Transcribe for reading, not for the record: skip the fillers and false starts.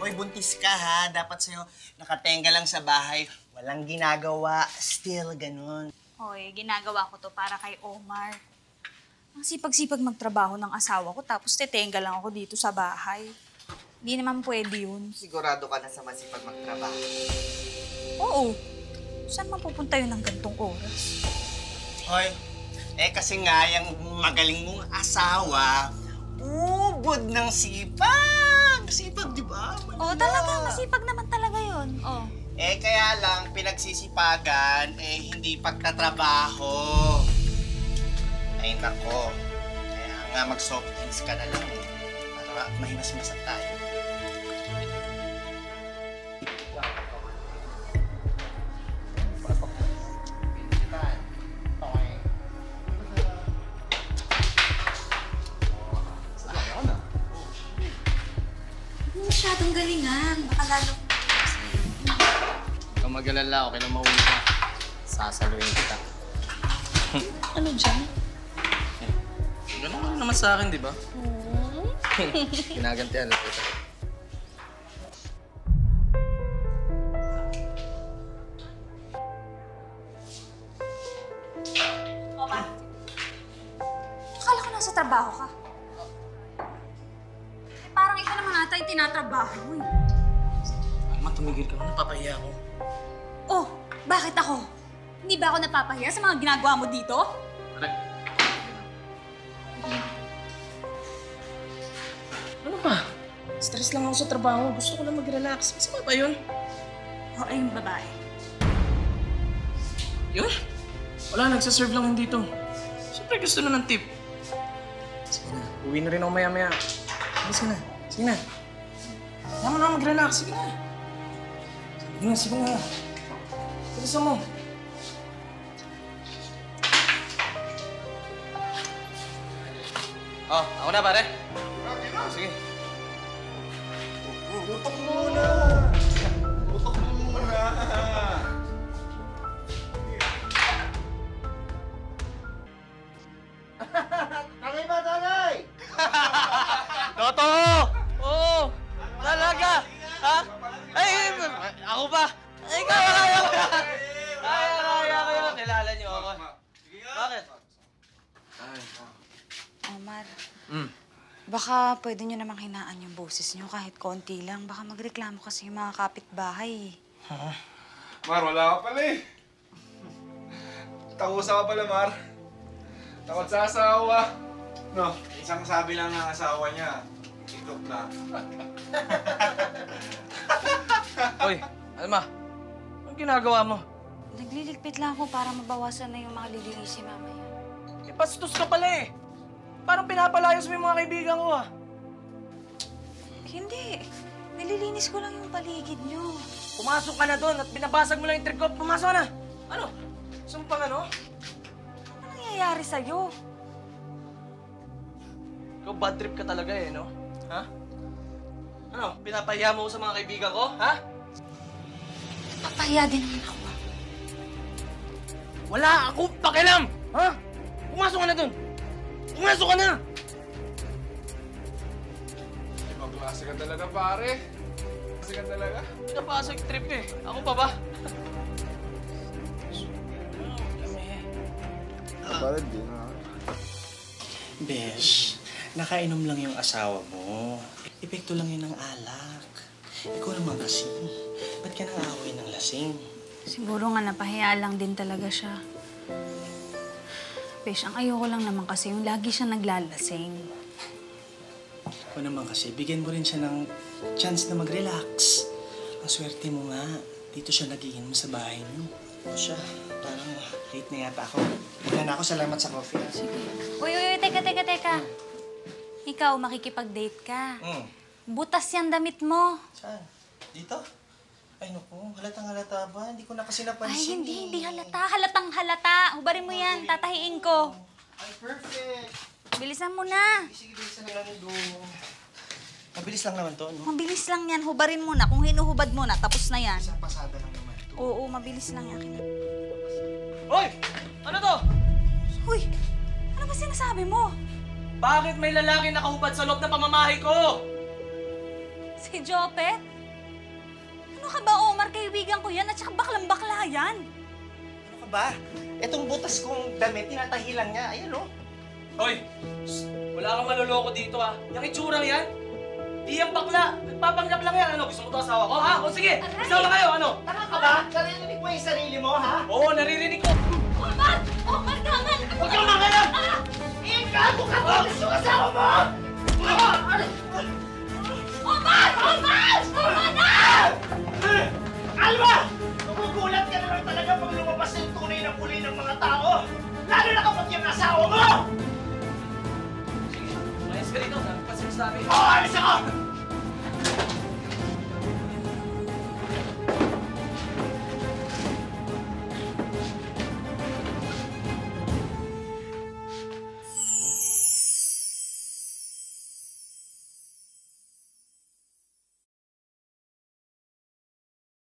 Hoy, buntis ka ha. Dapat sa'yo nakatenga lang sa bahay. Walang ginagawa. Still, ganun. Hoy, ginagawa ko to para kay Omar. Ang sipag-sipag magtrabaho ng asawa ko tapos tetenga lang ako dito sa bahay. Hindi naman pwede yun. Sigurado ka na sa masipag magtrabaho. Oo. Saan man pupunta yun ng gantong oras? Hoy, kasi nga, yung magaling mong asawa, ubod ng sipag. Sipag, di ba? Oo, talaga. Masipag naman talaga yun. Oo. Kaya lang, pinagsisipagan, hindi pagtatrabaho. Ay, nako. Kaya nga, mag-soft drinks ka na lang. Para mahimas-himasan tayo. Masyadong galingan. Baka lalo. Ikaw mag-alala, okay lang mauli ka. Sasaluhin kita. Ano dyan? Ganun lang naman sa akin, di ba? Ginagantihan lang kita. Omar. Akala ko nasa trabaho ka. Parang ikaw naman ata yung tinatrabaho mo eh. Alma, tumigil ka na. Napapahiya ako. Oh, bakit ako? Hindi ba ako napapahiya sa mga ginagawa mo dito? Aray. Ano ba? Stress lang ako sa trabaho. Gusto ko lang mag-relax. Masama ba yun? O, ay yung babae. Yun? Wala, nagsaserve lang yun dito. Siyempre gusto na ng tip. Sige na, uwi na rin ako maya-maya. Sige na, sige na. Kaya mo na mag-relax, sige na. Sige na, sige na. Bilisan mo. Oh, ako na pare. Sige. Utok muna! Utok muna! Tagay ba, tagay? Toto! Oo! Talaga! Ha? Ay, ako ba? Ay, kaya ko yan! Kaya ko yan! Kilala niyo ako. Bakit? Omar, Hmm. baka pwede nyo namang hinaan yung boses nyo kahit konti lang. Baka magreklamo kasi yung mga kapitbahay. Mar, wala ka pala eh. Takusa ka pala, Mar. Takot sa asawa. No, isang sabi lang ng asawa niya, TikTok na. Hoy, Alma. Anong ginagawa mo? Nagliligpit lang ako para mabawasan na yung mga lilinisin mamaya. Bastos ka pala eh. Parang pinapalayas mo yung mga kaibigan ko ah. Hindi. Nililinis ko lang yung paligid nyo. Pumasok ka na doon at binabasag mo lang yung trip ko. Pumasok ka na. Ano? Sumpang ano? Ano nangyayari sa'yo? Ikaw bad trip ka talaga eh, no? Ha? Ano? Pinapahiya mo sa mga kaibigan ko, ha? Papahiya din naman ako. Wala akong pakialam! Ha? Pumasok ka na doon! Pumasok ka na! Ibang klase ka talaga, pare. Klase ka talaga. Pinapasag trip eh. Ako pa ba? Parang din, ha? Besh, nakainom lang yung asawa mo. Epekto lang yun ng alak. Ikaw naman kasi, ba't ka nang aaway ng lasing? Siguro nga napahiya lang din talaga siya. Besh, ang ayoko lang naman kasi yung lagi siya naglalasing. Ako naman kasi, bigyan mo rin siya ng chance na mag-relax. Ang swerte mo nga, dito siya nag-iinom sa bahay niyo. Siya, parang late na yata ako. Wala na ako, salamat sa coffee. Sige. Uy, teka. Ikaw, makikipag-date ka. Butas yan damit mo. Saan? Dito? Ay, naku, halatang-halata ba? Hindi ko na kasi napansin. Ay, hindi halata. Halatang halata. Hubarin mo yan, tatahiin ko. Ay, perfect. Bilisan mo na. Sige, bilisan na lang yung mabilis lang naman to, no? Mabilis lang yan. Hubarin mo na. Kung hinuhubad mo na, tapos na yan. Isang pasada lang naman to. Oo, mabilis lang yan. Hoy! Ano to? Uy, ano ba sinasabi mo? Bakit may lalaki nakahubad sa loob ng pamamahay ko? Si Jopet? Ano ka ba, Omar? Kaibigan ko yan at saka baklang-bakla yan. Ano ka ba? Etong butas kong damit, tinatahilan niya. Ayan, oh. Hoy! Wala kang maloloko dito ah. Yung itsurang yan, di yan bakla. Nagpapanggap lang yan. Ano, gusto mo to asawa ko? Ha? O sige, isama kayo, ano? Tanga ka ba? Narinig mo yung sarili mo, ha? Oo, naririnig ko. Omar! Omar, tama na! Huwag kang mangalan! Eh, gago ka ba? Gusto ka sa mo! Omar! Omar! Omar na! Alma! Magugulat ka na lang talaga pag lumabas yung tunay na kulay ng mga tao. Lalo na kapag yung asawa mo! Sige, mayas ka rito. Nagpasin sa amin. Oh, alis ako!